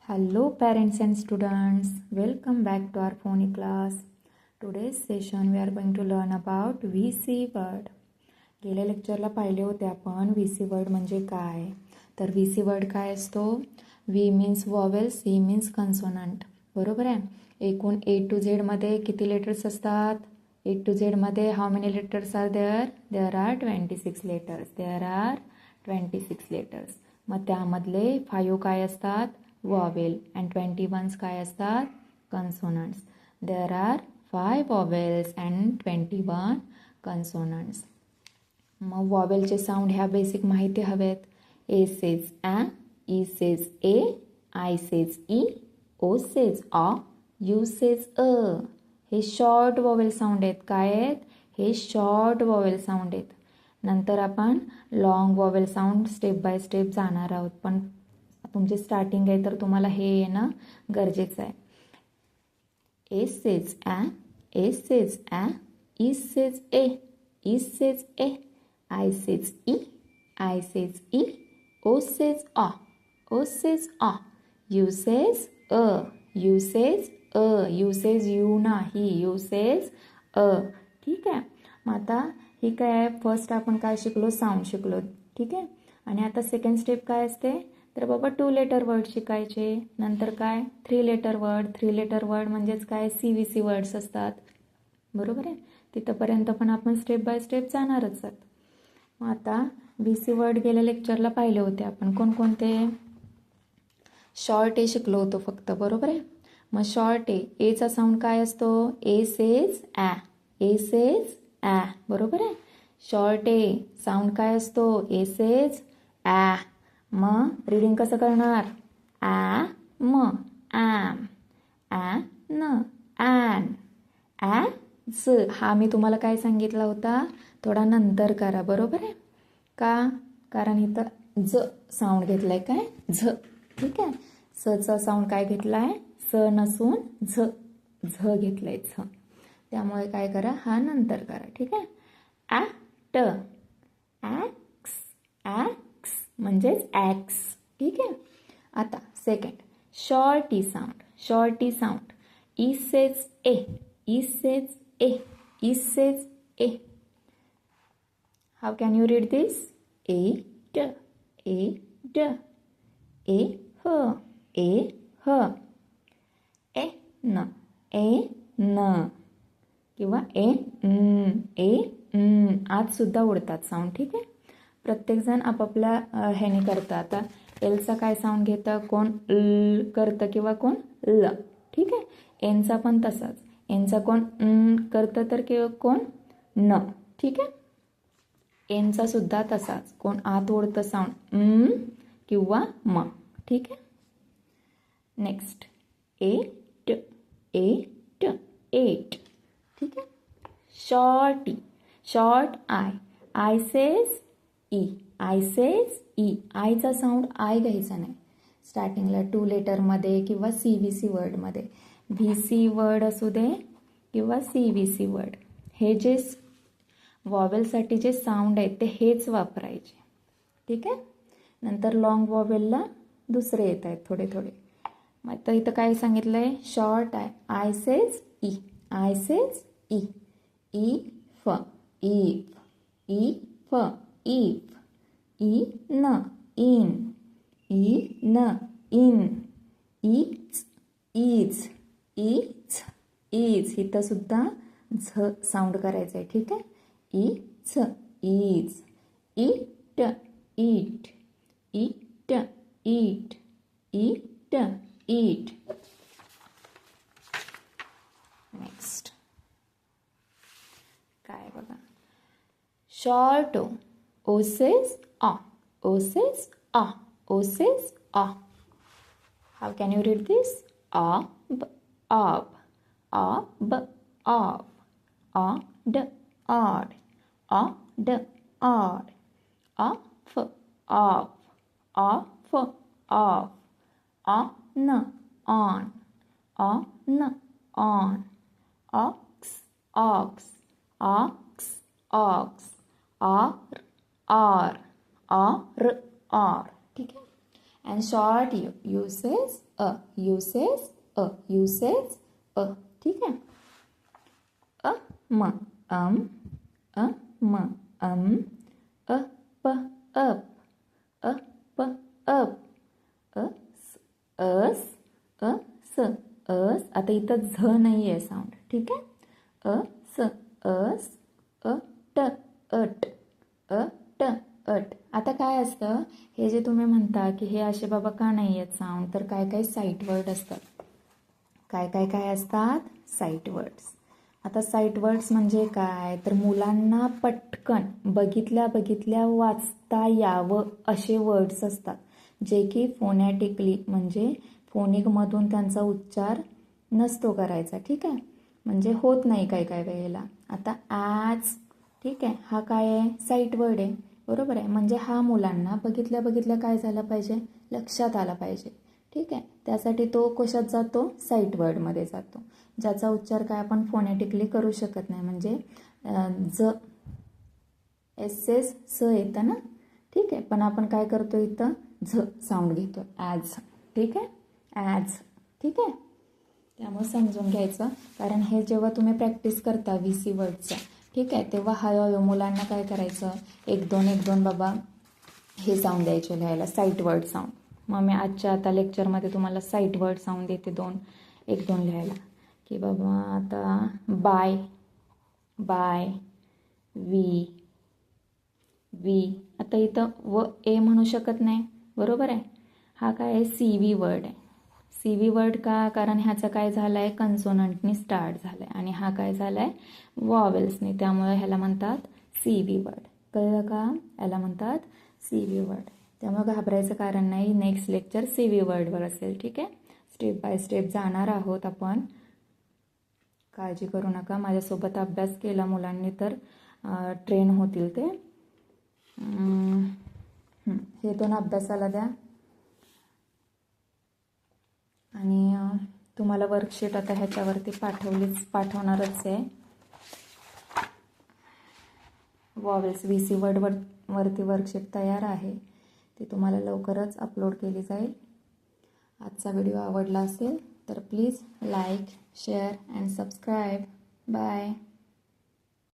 Hello parents and students, welcome back to our phonics class. Today's session we are going to learn about VC word. गेल्या लेक्चरला पाहिले होते आपण VC word म्हणजे काय. तर VC word काय असतो? V means vowel, C means consonant. बरोबर आहे. एकूण A to Z मध्ये किती लेटर्स असतात? A to Z मध्ये how many letters are there? There are 26 letters. There are 26 letters. मग त्यामधले 5 काय असतात? Vowel and 21 काय असतात? Consonants. There are 5 vowels and 21 consonants. मग वॉवेलचे साऊंड ह्या बेसिक माहिती हवेत. ए सेज ॲ, ई सेज ए, आय सेज ई, ओ सेज ऑ, यू सेज अ. हे शॉर्ट वॉवेल साऊंड आहेत. काय आहेत? हे शॉर्ट वॉवेल साऊंड आहेत. नंतर आपण long vowel sound step by step जाणार आहोत. पण तुमची स्टार्टिंग आहे तर तुम्हाला हे येणं गरजेचं आहे. ए सेज ॲ, ए सेज ॲ, ई सेज ए, ई सेज ए, I says E, I says ई, ओ सेज ऑ, ओ सेज ऑ, यू सेज अ, यू सेज अ, यू सेज यू नाही, यू सेज अ. ठीक आहे. मग आता ही काय आहे? फर्स्ट आपण काय शिकलो? साऊंड शिकलो. ठीक आहे. आणि आता सेकंड स्टेप काय असते? तर बाबा 2 लेटर वर्ड शिकायचे. नंतर काय? 3 लेटर वर्ड. 3 लेटर वर्ड म्हणजेच काय? CVC वर्ड्स असतात. बरोबर आहे. तिथंपर्यंत पण आपण स्टेप बाय स्टेप जाणारच आहोत. मग आता VC वर्ड गेल्या लेक्चरला पाहिले होते आपण. कोणकोणते? शॉर्ट ए शिकलो होतो फक्त. बरोबर आहे. मग शॉर्ट ए, एचा साऊंड काय असतो? ए सेज ॲ, ए सेज ॲ. बरोबर आहे. शॉर्ट ए साऊंड काय असतो? ए सेज ॲ. मग रीडिंग कसं करणार? ॲ म, ॲम, ॲ न, ॲन, ॲज. हा मी तुम्हाला काय सांगितला होता? थोडा नंतर करा. बरोबर आहे का? कारण इथं ज साऊंड घेतलाय. काय? झ. ठीक आहे. सचा साऊंड काय घेतलाय? स नसून झ, झ घेतलाय. झ. त्यामुळे काय करा? हा नंतर करा. ठीक आहे. ॲट, ॲक्स, ॲक्स म्हणजेच ॲक्स. ठीक आहे. आता second short E sound. Short E sound. E says ए, ई सेज ए, ई सेज ए. How can you read this? ए ड, ए ड, ए ह, ए ह, ए न, ए न, किंवा ए आज सुद्धा उडतात साऊंड. ठीक आहे. प्रत्येकजण आपापल्या ह्याने करतं. आता एलचा काय साऊंड घेतं? कोण ल करतं किंवा कोण ल. ठीक आहे. एनचा पण तसाच. एनचा कोण करतं तर किंवा कोण न. ठीक आहे. एनचा सुद्धा तसाच. कोण आत ओढतं साऊंड किंवा म. ठीक आहे. Next eight, eight, eight. ठीक आहे. Short E, short I, I says E, I says E. आयचा साऊंड आय घ्यायचा नाही स्टार्टिंगला. 2 लेटरमध्ये किंवा CVC वर्डमध्ये. VC वर्ड असू दे किंवा CVC वर्ड, हे जे वॉवेलसाठी जे साऊंड आहेत ते हेच वापरायचे. ठीक आहे. नंतर लॉंग वॉवेलला दुसरे येत आहेत थोडे थोडे. मग तर इथं काय सांगितलं आहे? शॉर्ट आहे. I says E, I says ई, ई फ, इफ, ई फ, इफ, ई न, इन, ई न, in, is, is, is, is. इथं सुद्धा झ साऊंड करायचं आहे. ठीक आहे. Is, is, it, it, it, it, it, it. Next काय बघा? शॉर्ट ओ, ओ सेज ऑ, ओ सेज ऑ, ओ सेज ऑ. How can you read this? ऑब, ऑब, ऑब, ऑब, odd, odd, odd, odd, of, off, off, off, on, on, on, on, ox, ox, ox, ox, or, or, or, or. ठीक आहे. and short u. U says a. U says a. U says a. ठीक है. A m a m a p up a p up a s a s अस. आता इथं झ नाही आहे sound. ठीक आहे. अ स अस अ ट अट अ ट अट. आता काय असतं, हे जे तुम्ही म्हणता की हे असे बाबा का नाही आहेत साऊंड, तर काय काय साईट वर्ड असतात. काय असतात साईट वर्ड्स. आता साईट वर्ड्स म्हणजे काय, तर मुलांना पटकन बघितल्या वाचता यावं असे वर्ड्स असतात, जे की फोनॅटिकली म्हणजे फोनिकमधून त्यांचा उच्चार नसतो करायचा. ठीक आहे. म्हणजे होत नाही काय वेळेला. आता ॲज, ठीक आहे, हा काय आहे, साईट वर्ड आहे. बरोबर आहे. म्हणजे हा मुलांना बघितल्या काय झालं पाहिजे, लक्षात आला पाहिजे. ठीक आहे. त्यासाठी तो कशात जातो, साईट वर्डमध्ये जातो, ज्याचा उच्चार काय आपण फोनॅटिकली करू शकत नाही. म्हणजे ज एस एस स येतं ना. ठीक आहे. पण आपण काय करतो, इथं झ साऊंड घेतो, ॲज. ठीक आहे. ॲज. ठीक आहे. त्यामुळे समजून घ्यायचं, कारण हे जेव्हा तुम्ही प्रॅक्टिस करता VC वर्डचं, ठीक आहे, तेव्हा हळूहळू मुलांना काय करायचं, एक दोन बाबा हे साऊंड द्यायचे लिहायला, साईट वर्ड साऊंड. मग मी आजच्या आता लेक्चरमध्ये तुम्हाला साईट वर्ड साऊंड देते, एक दोन लिहायला. की बाबा आता बाय वी. आता इथं व ए म्हणू शकत नाही. बरोबर आहे. हा काय आहे, CV वर्ड आहे. CV वर्ड का, कारण ह्याचं काय झालं आहे, कन्सोनंटनी स्टार्ट झालं आहे, आणि हा काय झाला आहे, वॉवेल्सनी. त्यामुळे ह्याला म्हणतात CV वर्ड. कळलं का, याला म्हणतात CV वर्ड. त्यामुळे घाबरायचं कारण नाही. नेक्स्ट लेक्चर CV वर्डवर असेल. ठीक आहे. स्टेप बाय स्टेप जाणार आहोत आपण, काळजी करू नका. माझ्यासोबत अभ्यास केला मुलांनी तर ट्रेन होतील ते. हे दोन अभ्यासाला द्या. आणि तुम्हाला वर्कशीट आता ह्याच्यावरती पाठवणारच आहे. वॉवेल्स VC वर्डवरती वर्कशीट तयार आहे, ती तुम्हाला लवकरच अपलोड केली जाईल. आजचा व्हिडिओ आवडला असेल तर please like, share and subscribe. Bye.